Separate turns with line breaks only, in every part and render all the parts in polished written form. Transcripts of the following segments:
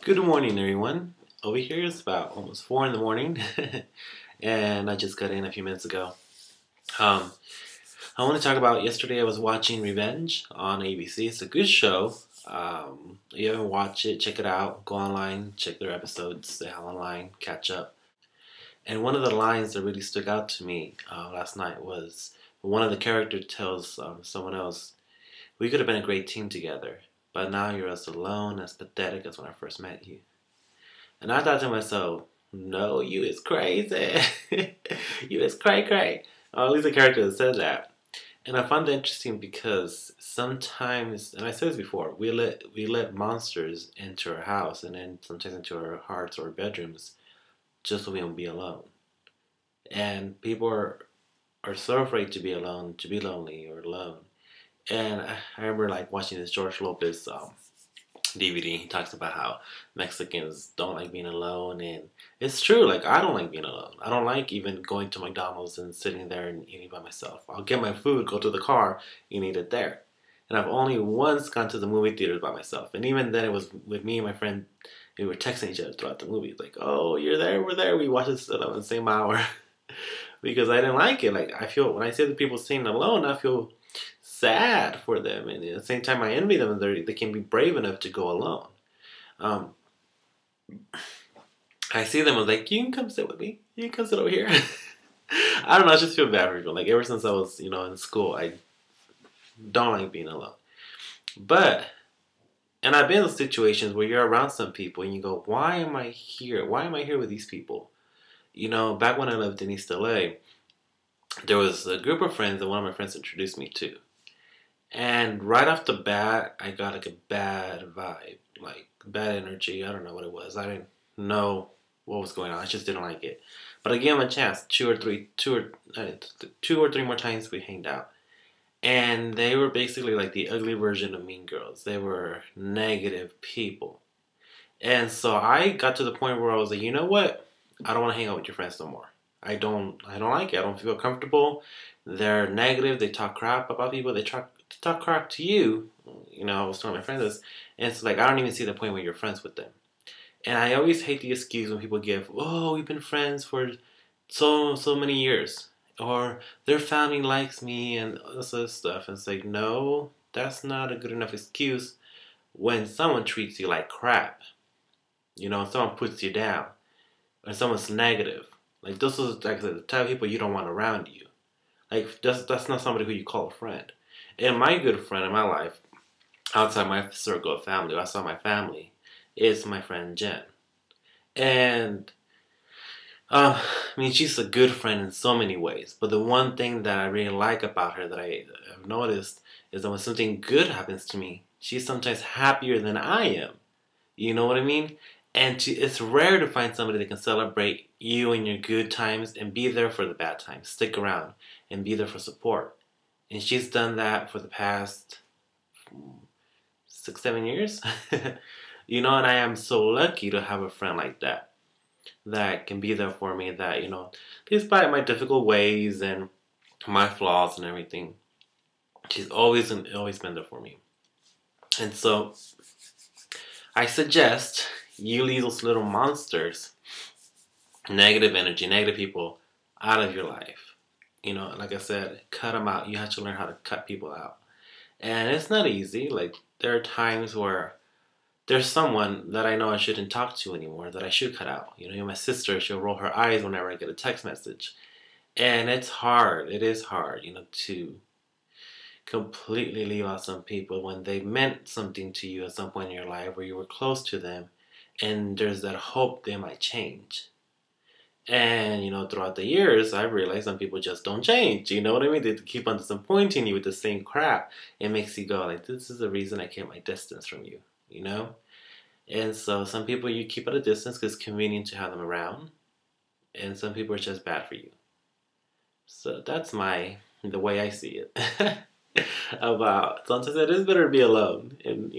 Good morning, everyone. Over here it's about almost 4 in the morning, and I just got in a few minutes ago. Um, I want to talk about yesterday I was watching Revenge on ABC. It's a good show. If you haven't watched it, check it out. Go online, check their episodes, they have online, catch up. And one of the lines that really stuck out to me last night was one of the characters tells someone else, "We could have been a great team together, but now you're as alone, as pathetic as when I first met you." And I thought to myself, no, you is crazy. You is cray cray. Or at least the character that said that. And I found that interesting because sometimes, and I said this before, we let monsters into our house and then sometimes into our hearts or bedrooms just so we won't be alone. And people are so afraid to be alone, to be lonely or alone. And I remember like watching this George Lopez DVD. He talks about how Mexicans don't like being alone, and it's true. Like, I don't like being alone. I don't like even going to McDonald's and sitting there and eating by myself. I'll get my food, go to the car, and eat it there. And I've only once gone to the movie theater by myself, and even then it was with me and my friend. We were texting each other throughout the movie, like, "Oh, you're there, we're there." We watched it on the same hour because I didn't like it. Like, I feel when I see the people sitting alone, I feel sad for them, and at the same time I envy them. They can be brave enough to go alone. um, I see them, I'm like, you can come sit with me, you can come sit over here. I don't know, I just feel bad for people. Like, ever since I was in school, I don't like being alone. But and I've been in situations where you're around some people and you go, why am I here, why am I here with these people? Back when I lived in East LA, there was a group of friends that one of my friends introduced me to. And right off the bat, I got like a bad vibe, like bad energy. I don't know what it was. I didn't know what was going on. I just didn't like it. But I gave him a chance. Two or three more times we hanged out, and they were basically like the ugly version of Mean Girls. They were negative people, and so I got to the point where I was like, you know what? I don't want to hang out with your friends no more. I don't like it. I don't feel comfortable. They're negative. They talk crap about people. They talk crap to you. I was telling my friends this, and it's like I don't even see the point where you're friends with them. And I always hate the excuse when people give, "Oh, we've been friends for so many years," or "their family likes me," and all this other stuff. And it's like, no, that's not a good enough excuse when someone treats you like crap. Someone puts you down, or someone's negative. Like, this is like the type of people you don't want around you. Like, that's not somebody who you call a friend. And my good friend in my life, outside my circle of family, outside my family, is my friend Jen. And she's a good friend in so many ways. But the one thing that I really like about her that I have noticed is that when something good happens to me, she's sometimes happier than I am. You know what I mean? And it's rare to find somebody that can celebrate you in your good times and be there for the bad times. Stick around and be there for support. And she's done that for the past 6, 7 years. And I am so lucky to have a friend like that can be there for me, that, despite my difficult ways and my flaws and everything, she's always been there for me. And so I suggest you leave those little monsters, negative energy, negative people out of your life. Like I said, cut them out. You have to learn how to cut people out. And it's not easy. Like, there are times where there's someone that I know I shouldn't talk to anymore, that I should cut out. My sister, she'll roll her eyes whenever I get a text message. And it's hard. It is hard, to completely leave out some people when they meant something to you at some point in your life, where you were close to them, and there's that hope they might change. And, throughout the years, I've realized some people just don't change. You know what I mean? They keep on disappointing you with the same crap. It makes you go, like, this is the reason I kept my distance from you, And so some people you keep at a distance because it's convenient to have them around. And some people are just bad for you. So that's the way I see it. About sometimes it is better to be alone. And,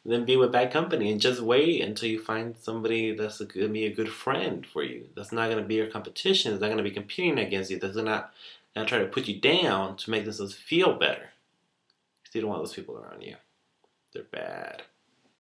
than be with bad company, and just wait until you find somebody that's going to be a good friend for you. That's not going to be your competition. That's not going to be competing against you. That's not going to try to put you down to make themselves feel better. Because you don't want those people around you. They're bad.